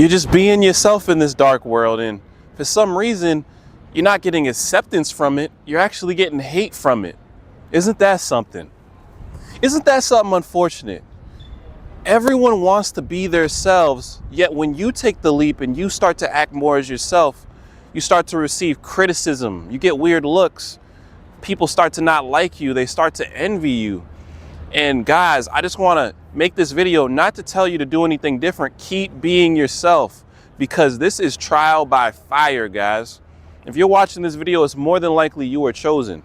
You're just being yourself in this dark world, and for some reason, you're not getting acceptance from it. You're actually getting hate from it. Isn't that something? Isn't that something unfortunate? Everyone wants to be themselves, yet when you take the leap and you start to act more as yourself, you start to receive criticism. You get weird looks. People start to not like you. They start to envy you. And guys, I just want to make this video not to tell you to do anything different. Keep being yourself, because this is trial by fire, guys. If you're watching this video, it's more than likely you are chosen.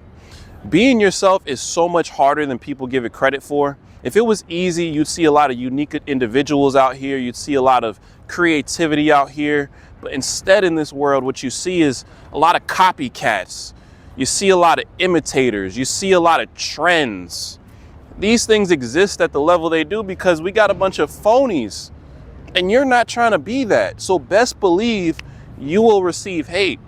Being yourself is so much harder than people give it credit for. If it was easy, you'd see a lot of unique individuals out here. You'd see a lot of creativity out here. But instead, in this world, what you see is a lot of copycats. You see a lot of imitators. You see a lot of trends. These things exist at the level they do because we got a bunch of phonies, and you're not trying to be that. So best believe you will receive hate.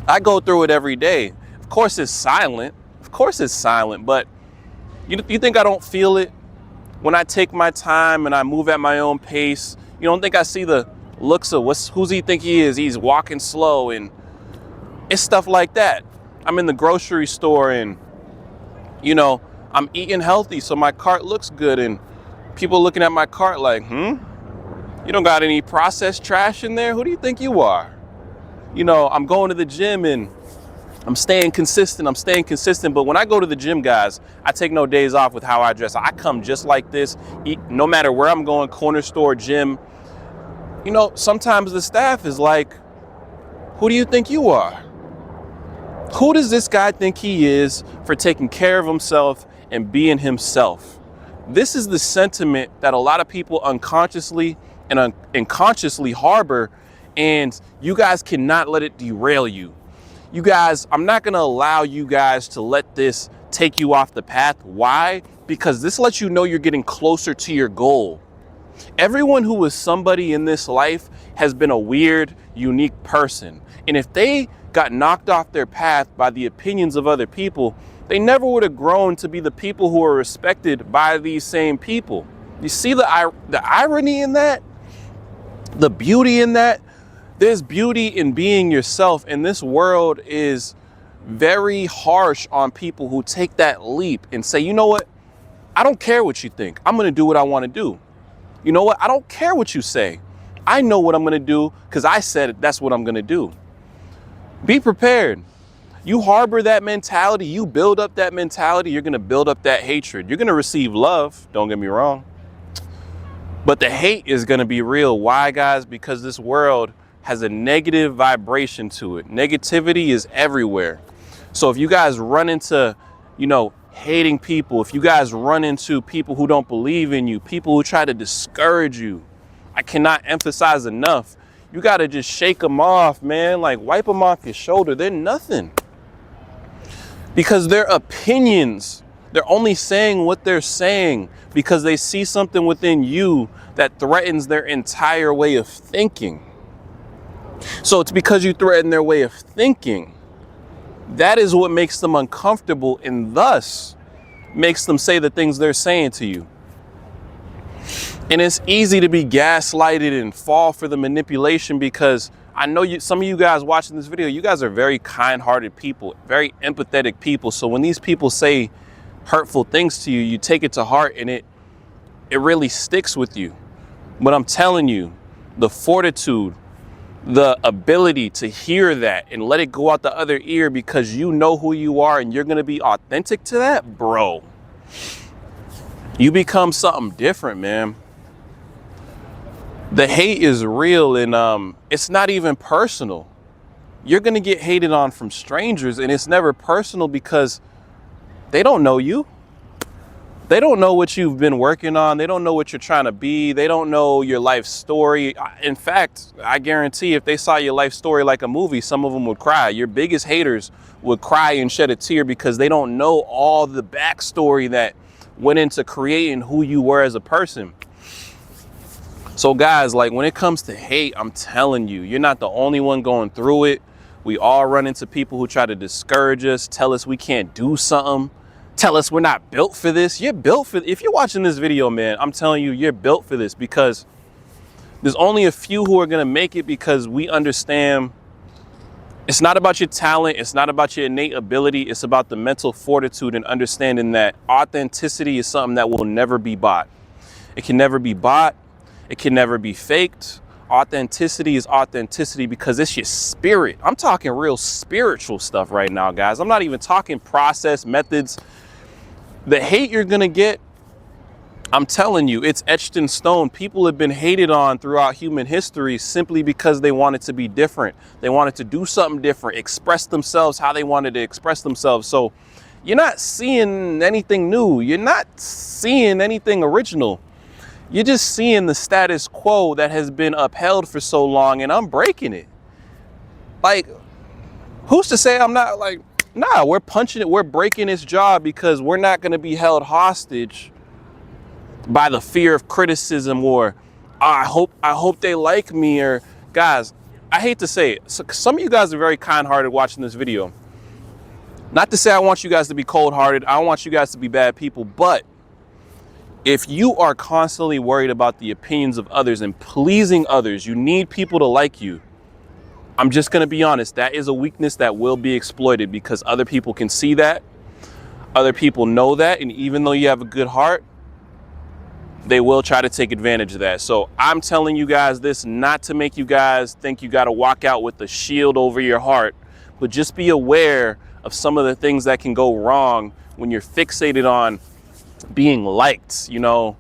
I go through it every day. Of course it's silent. Of course it's silent, but you think I don't feel it when I take my time and I move at my own pace? You don't think I see the looks of who's he think he is? He's walking slow, and it's stuff like that. I'm in the grocery store and, I'm eating healthy, so my cart looks good, and people looking at my cart like, you don't got any processed trash in there? Who do you think you are? I'm going to the gym and I'm staying consistent, but when I go to the gym, guys, I take no days off with how I dress. I come just like this, no matter where I'm going, corner store, gym. Sometimes the staff is like, who do you think you are? Who does this guy think he is for taking care of himself and being himself? This is the sentiment that a lot of people unconsciously and unconsciously harbor, and you guys cannot let it derail you. You guys, I'm not gonna allow you guys to let this take you off the path. Why? Because this lets you know you're getting closer to your goal. Everyone who is somebody in this life has been a weird, unique person. And if they got knocked off their path by the opinions of other people, they never would have grown to be the people who are respected by these same people. You see the irony in that? The beauty in that? There's beauty in being yourself, and this world is very harsh on people who take that leap and say, you know what? I don't care what you think. I'm going to do what I want to do. You know what? I don't care what you say. I know what I'm going to do because I said it. That's what I'm going to do. Be prepared. You harbor that mentality. You build up that mentality. You're going to build up that hatred. You're going to receive love. Don't get me wrong. But the hate is going to be real. Why, guys? Because this world has a negative vibration to it. Negativity is everywhere. So if you guys run into, hating people, if you guys run into people who don't believe in you, people who try to discourage you, I cannot emphasize enough. You got to just shake them off, man. Like, wipe them off your shoulder. They're nothing. Because their opinions, they're only saying what they're saying because they see something within you that threatens their entire way of thinking. So it's because you threaten their way of thinking. That is what makes them uncomfortable, and thus makes them say the things they're saying to you. And it's easy to be gaslighted and fall for the manipulation, because I know some of you guys watching this video, you guys are very kind-hearted people, very empathetic people. So when these people say hurtful things to you, you take it to heart, and it really sticks with you. But I'm telling you, the fortitude, the ability to hear that and let it go out the other ear because you know who you are and you're going to be authentic to that, bro, you become something different, man. The hate is real, and it's not even personal. You're going to get hated on from strangers, and it's never personal because they don't know you. They don't know what you've been working on. They don't know what you're trying to be. They don't know your life story. In fact, I guarantee if they saw your life story like a movie, some of them would cry. Your biggest haters would cry and shed a tear because they don't know all the backstory that went into creating who you were as a person. So guys, like, when it comes to hate, I'm telling you, you're not the only one going through it. We all run into people who try to discourage us, tell us we can't do something, tell us we're not built for this. You're built for, if you're watching this video, man, I'm telling you, you're built for this, because There's only a few who are going to make it because we understand it's not about your talent. It's not about your innate ability. It's about the mental fortitude and understanding that authenticity is something that will never be bought. It can never be bought. It can never be faked. Authenticity is authenticity because it's your spirit. I'm talking real spiritual stuff right now, guys. I'm not even talking process methods. The hate you're going to get, I'm telling you, it's etched in stone. People have been hated on throughout human history simply because they wanted to be different. They wanted to do something different, express themselves how they wanted to express themselves. So you're not seeing anything new. You're not seeing anything original. You're just seeing the status quo that has been upheld for so long, and I'm breaking it. Like, who's to say I'm not like, nah, we're punching it. We're breaking its jaw because we're not going to be held hostage by the fear of criticism or I hope they like me. Or guys, I hate to say it, so some of you guys are very kind-hearted watching this video. Not to say I want you guys to be cold-hearted. I don't want you guys to be bad people, but if you are constantly worried about the opinions of others and pleasing others, you need people to like you. I'm just going to be honest, that is a weakness that will be exploited because other people can see that. Other people know that, and even though you have a good heart, they will try to take advantage of that. So I'm telling you guys this not to make you guys think you got to walk out with a shield over your heart, but just be aware of some of the things that can go wrong when you're fixated on being liked. You know,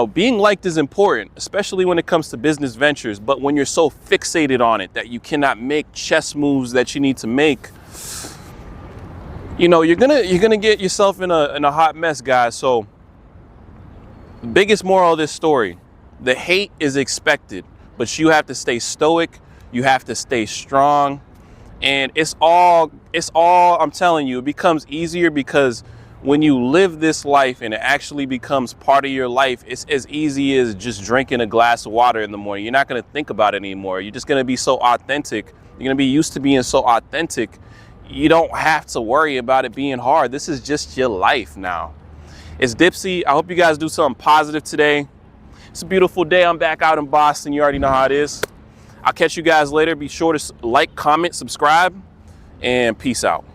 being liked is important, especially when it comes to business ventures. But when you're so fixated on it that you cannot make chess moves that you need to make, you know, you're gonna get yourself in a hot mess, guys. So biggest moral of this story, the hate is expected, but you have to stay stoic. You have to stay strong. And it's all, I'm telling you, it becomes easier because when you live this life and it actually becomes part of your life, it's as easy as just drinking a glass of water in the morning. You're not going to think about it anymore. You're just going to be so authentic. You're going to be used to being so authentic. You don't have to worry about it being hard. This is just your life now. It's Dipsy. I hope you guys do something positive today. It's a beautiful day. I'm back out in Boston. You already know how it is. I'll catch you guys later. Be sure to like, comment, subscribe, and peace out.